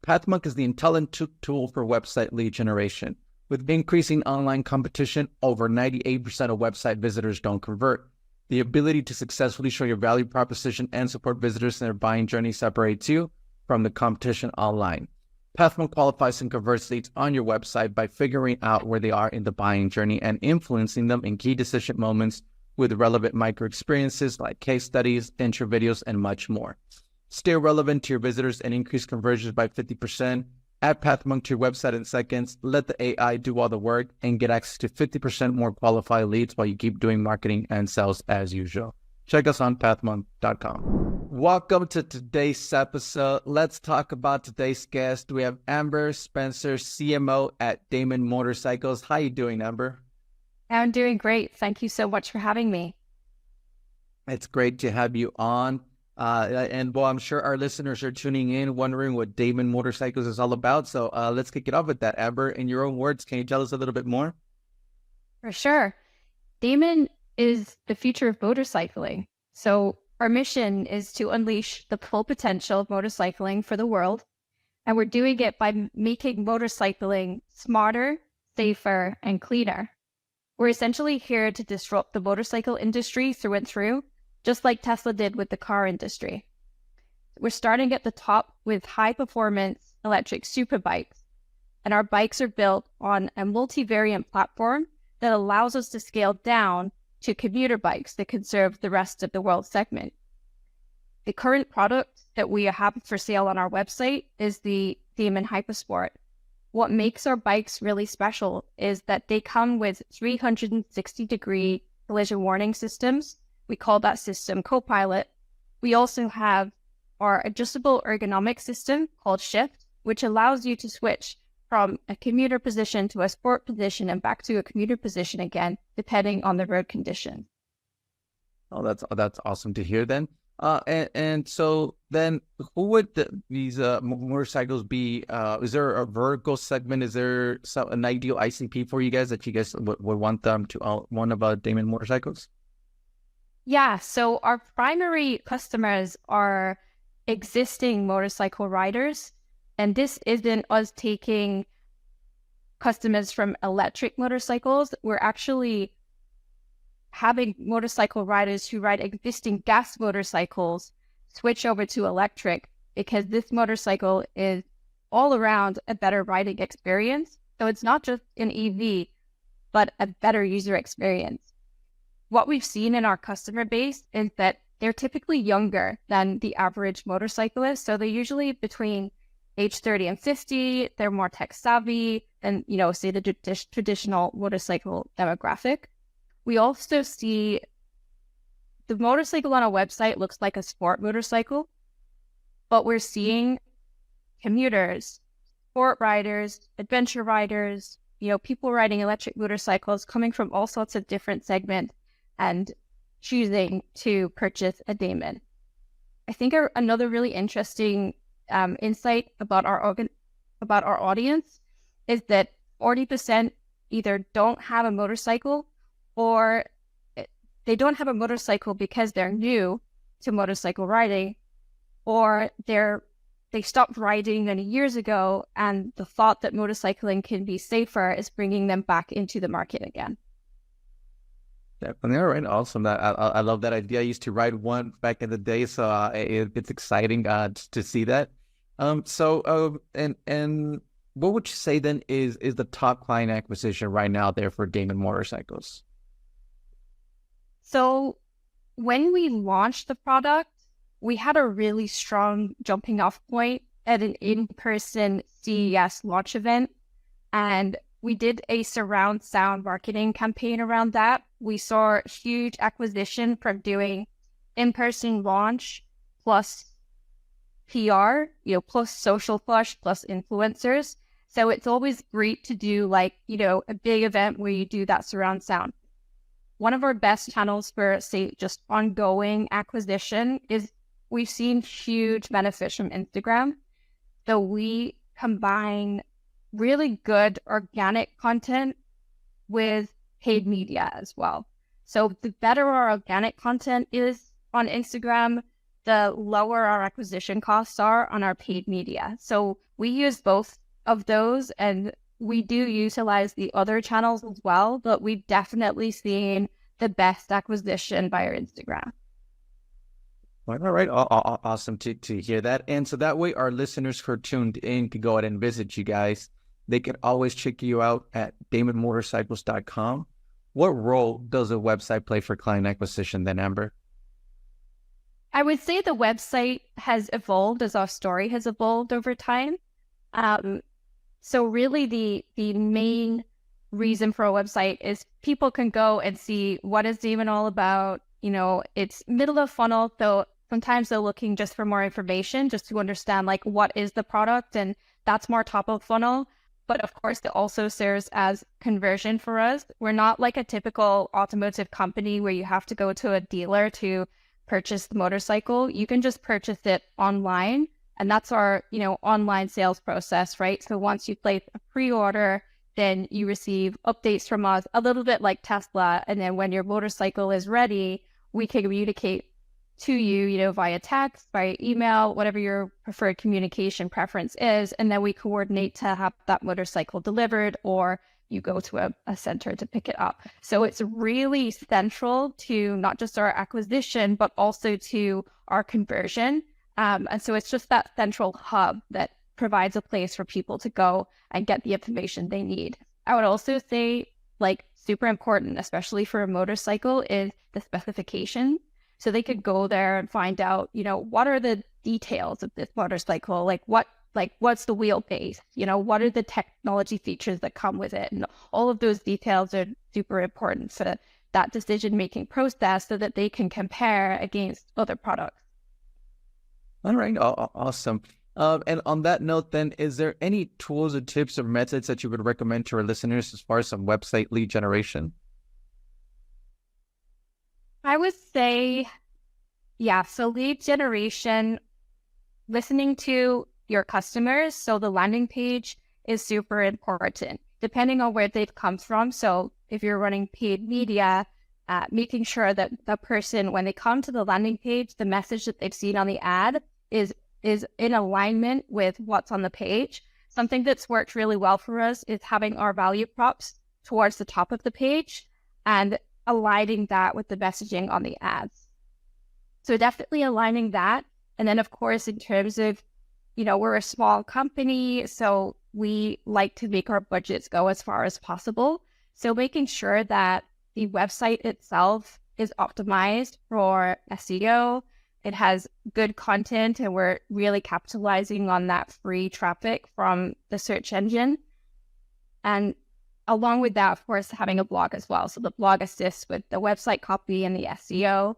Pathmonk is the intelligent tool for website lead generation. With increasing online competition, over 98% of website visitors don't convert. The ability to successfully show your value proposition and support visitors in their buying journey separates you from the competition online. Pathmonk qualifies and converts leads on your website by figuring out where they are in the buying journey and influencing them in key decision moments with relevant micro experiences like case studies, intro videos, and much more. Stay relevant to your visitors and increase conversions by 50%. Add Pathmonk to your website in seconds. Let the AI do all the work and get access to 50% more qualified leads while you keep doing marketing and sales as usual. Check us on pathmonk.com. Welcome to today's episode. Let's talk about today's guest. We have Amber Spencer, CMO at Damon Motorcycles. How you doing, Amber? I'm doing great. Thank you so much for having me. It's great to have you on. I'm sure our listeners are tuning in, wondering what Damon Motorcycles is all about. So let's kick it off with that. Amber, in your own words, can you tell us a little bit more? For sure. Damon is the future of motorcycling. So our mission is to unleash the full potential of motorcycling for the world. And we're doing it by making motorcycling smarter, safer, and cleaner. We're essentially here to disrupt the motorcycle industry through and through, just like Tesla did with the car industry. We're starting at the top with high-performance electric superbikes, and our bikes are built on a multivariant platform that allows us to scale down to commuter bikes that can serve the rest of the world segment. The current product that we have for sale on our website is the Damon Hypersport. What makes our bikes really special is that they come with 360-degree collision warning systems. We call that system Copilot. We also have our adjustable ergonomic system called Shift, which allows you to switch from a commuter position to a sport position and back to a commuter position again, depending on the road condition. Oh, that's awesome to hear then. And so then who would these motorcycles be? Is there a vertical segment? Is there an ideal ICP for you guys that you guys would want them to own one of Damon Motorcycles? Yeah, so our primary customers are existing motorcycle riders, and this isn't us taking customers from electric motorcycles. We're actually having motorcycle riders who ride existing gas motorcycles switch over to electric because this motorcycle is all around a better riding experience. So it's not just an EV, but a better user experience. What we've seen in our customer base is that they're typically younger than the average motorcyclist. So they're usually between age 30 and 50. They're more tech savvy than, say the traditional motorcycle demographic. We also see the motorcycle on our website looks like a sport motorcycle, but we're seeing commuters, sport riders, adventure riders, people riding electric motorcycles coming from all sorts of different segments and choosing to purchase a Damon. I think another really interesting insight about our audience is that 40% either don't have a motorcycle or they don't have a motorcycle because they're new to motorcycle riding, or they stopped riding many years ago, and the thought that motorcycling can be safer is bringing them back into the market again. Definitely. All right. Awesome. I love that idea. I used to ride one back in the day, so it's exciting to see that. And what would you say then is the top client acquisition right now there for Damon Motorcycles? So when we launched the product, we had a really strong jumping off point at an in-person CES launch event. And we did a surround sound marketing campaign around that. We saw huge acquisition from doing in-person launch plus PR, plus social push, plus influencers. So it's always great to do a big event where you do that surround sound. One of our best channels for, say, just ongoing acquisition is we've seen huge benefits from Instagram. So we combine really good organic content with paid media as well. So the better our organic content is on Instagram, the lower our acquisition costs are on our paid media. So we use both of those, and we do utilize the other channels as well, but we've definitely seen the best acquisition via Instagram. All right. Awesome to hear that. And so that way our listeners who are tuned in can go ahead and visit you guys. They can always check you out at damonmotorcycles.com. What role does a website play for client acquisition then, Amber? I would say the website has evolved as our story has evolved over time. So really the main reason for a website is people can go and see what is Damon all about. You know, it's middle of funnel, so sometimes they're looking just for more information, just to understand like what is the product, and that's more top of funnel. But of course, it also serves as conversion for us. We're not like a typical automotive company where you have to go to a dealer to purchase the motorcycle. You can just purchase it online. And that's our, online sales process, right? So once you place a pre-order, then you receive updates from us, a little bit like Tesla. And then when your motorcycle is ready, we can communicate to you, via text, via email, whatever your preferred communication preference is. And then we coordinate to have that motorcycle delivered, or you go to a center to pick it up. So it's really central to not just our acquisition, but also to our conversion. And so it's just that central hub that provides a place for people to go and get the information they need. I would also say, like, super important, especially for a motorcycle, is the specification. So they could go there and find out, what are the details of this motorcycle? What's the wheelbase? What are the technology features that come with it? And all of those details are super important for that decision-making process so that they can compare against other products. All right. Awesome. And on that note, then, is there any tools or tips or methods that you would recommend to our listeners as far as some website lead generation? I would say, so lead generation, listening to your customers. So the landing page is super important, depending on where they've come from. So if you're running paid media, making sure that the person, when they come to the landing page, the message that they've seen on the ad is in alignment with what's on the page. Something that's worked really well for us is having our value props towards the top of the page and aligning that with the messaging on the ads. So definitely aligning that. And then, of course, in terms of, we're a small company, so we like to make our budgets go as far as possible. So making sure that the website itself is optimized for SEO, it has good content, and we're really capitalizing on that free traffic from the search engine. And along with that, of course, having a blog as well. So the blog assists with the website copy and the SEO.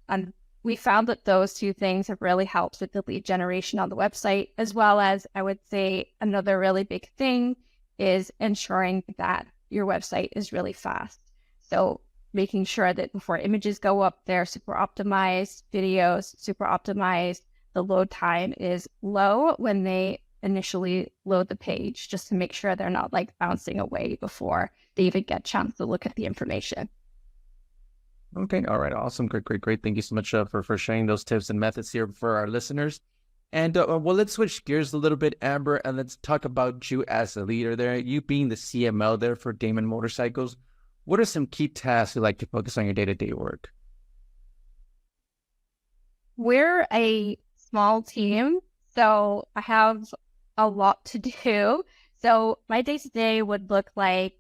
And we found that those two things have really helped with the lead generation on the website, as well as, I would say, another really big thing is ensuring that your website is really fast. So making sure that before images go up, they're super optimized, videos super optimized, the load time is low when they initially load the page, just to make sure they're not like bouncing away before they even get a chance to look at the information. Okay. All right. Awesome. Great. Thank you so much for sharing those tips and methods here for our listeners. And let's switch gears a little bit, Amber, and let's talk about you as a leader there. You being the CMO there for Damon Motorcycles. What are some key tasks you like to focus on your day-to-day work? We're a small team, so I have a lot to do. So my day-to-day would look like,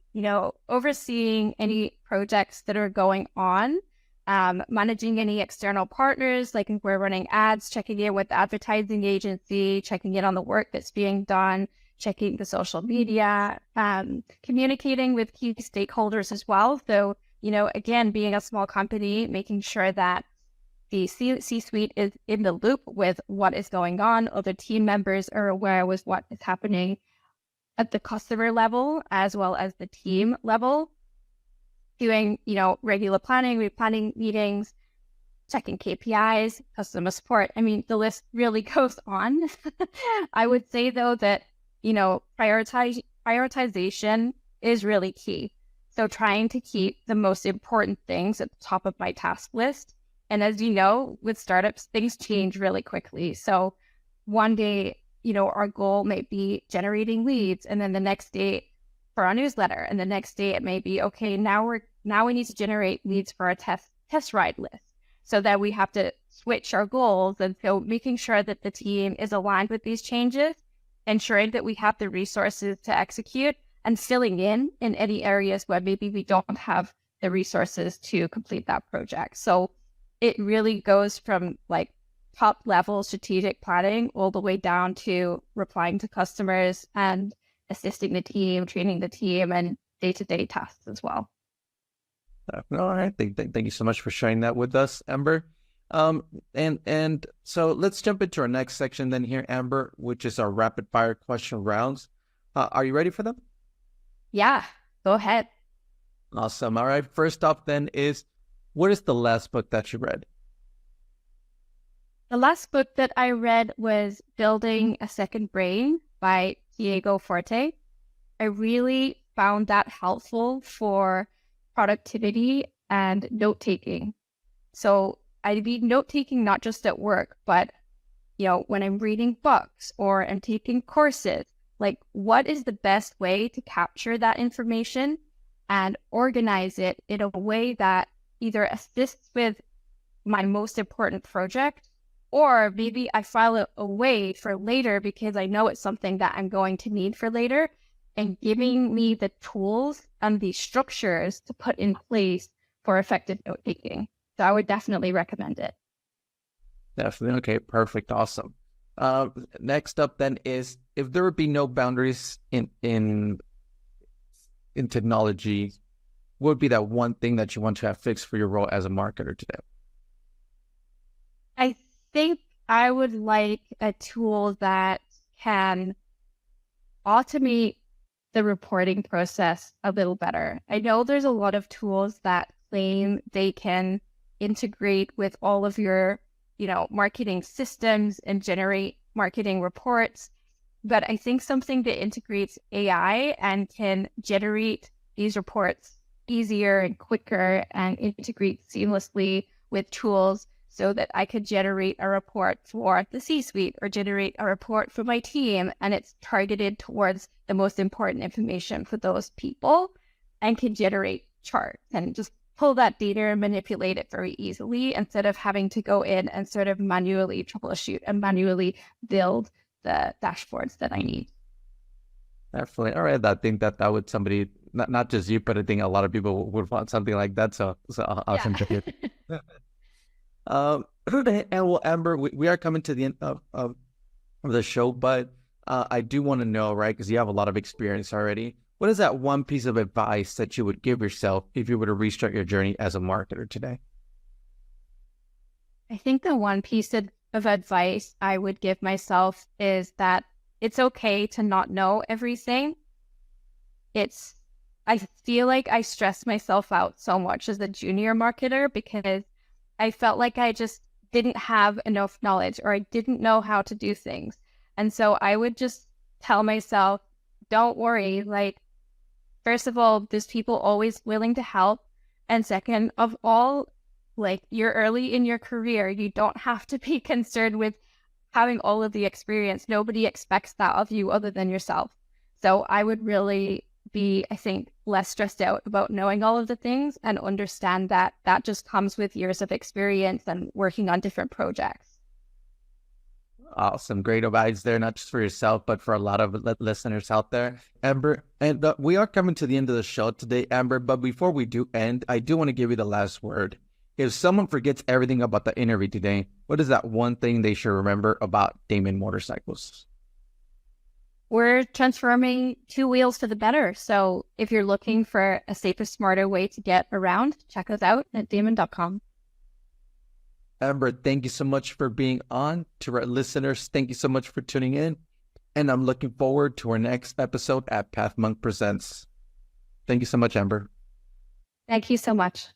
overseeing any projects that are going on, managing any external partners, like if we're running ads, checking in with the advertising agency, checking in on the work that's being done, checking the social media, communicating with key stakeholders as well. So, again, being a small company, making sure that the C-suite is in the loop with what is going on. Other team members are aware with what is happening at the customer level as well as the team level. Doing, regular replanning meetings, checking KPIs, customer support. I mean, the list really goes on. I would say, though, that, prioritization is really key. So trying to keep the most important things at the top of my task list And as you know, with startups, things change really quickly. So one day, our goal may be generating leads, and then the next day for our newsletter, and the next day it may be, okay, now we need to generate leads for our test ride list. So that we have to switch our goals. And so making sure that the team is aligned with these changes, ensuring that we have the resources to execute, and filling in any areas where maybe we don't have the resources to complete that project. So it really goes from like top level strategic planning all the way down to replying to customers and assisting the team, training the team, and day-to-day tasks as well. All right. Thank you so much for sharing that with us, Amber. And so let's jump into our next section then here, Amber, which is our rapid fire question rounds. Are you ready for them? Yeah, go ahead. Awesome. All right. First off then is, what is the last book that you read? The last book that I read was Building a Second Brain by Diego Forte. I really found that helpful for productivity and note-taking. So I'd be note-taking not just at work, but when I'm reading books or I'm taking courses, like what is the best way to capture that information and organize it in a way that either assists with my most important project, or maybe I file it away for later because I know it's something that I'm going to need for later, and giving me the tools and the structures to put in place for effective note-taking. So I would definitely recommend it. Definitely. Okay, perfect. Awesome. Next up then is, if there would be no boundaries in technology, what would be that one thing that you want to have fixed for your role as a marketer today? I think I would like a tool that can automate the reporting process a little better. I know there's a lot of tools that claim they can integrate with all of your, marketing systems and generate marketing reports. But I think something that integrates AI and can generate these reports easier and quicker and integrate seamlessly with tools, so that I could generate a report for the C-suite or generate a report for my team, and it's targeted towards the most important information for those people, and can generate charts and just pull that data and manipulate it very easily, instead of having to go in and sort of manually troubleshoot and manually build the dashboards that I need. Definitely. All right. I think that would somebody, not just you, but I think a lot of people would want something like that. So awesome to hear. And well, Amber, we are coming to the end of the show, but I do want to know, right, because you have a lot of experience already. What is that one piece of advice that you would give yourself if you were to restart your journey as a marketer today? I think the one piece of advice I would give myself is that it's okay to not know everything. I feel like I stressed myself out so much as a junior marketer because I felt like I just didn't have enough knowledge, or I didn't know how to do things. And so I would just tell myself, don't worry. Like, first of all, there's people always willing to help. And second of all, like, you're early in your career. You don't have to be concerned with having all of the experience. Nobody expects that of you other than yourself. So I would really be, I think, less stressed out about knowing all of the things, and understand that that just comes with years of experience and working on different projects. Awesome. Great advice there, not just for yourself, but for a lot of listeners out there, Amber. And we are coming to the end of the show today, Amber. But before we do end, I do want to give you the last word. If someone forgets everything about the interview today, what is that one thing they should remember about Damon Motorcycles? We're transforming two wheels for the better. So if you're looking for a safer, smarter way to get around, check us out at damon.com. Amber, thank you so much for being on. To our listeners, thank you so much for tuning in. And I'm looking forward to our next episode at Path Monk Presents. Thank you so much, Amber. Thank you so much.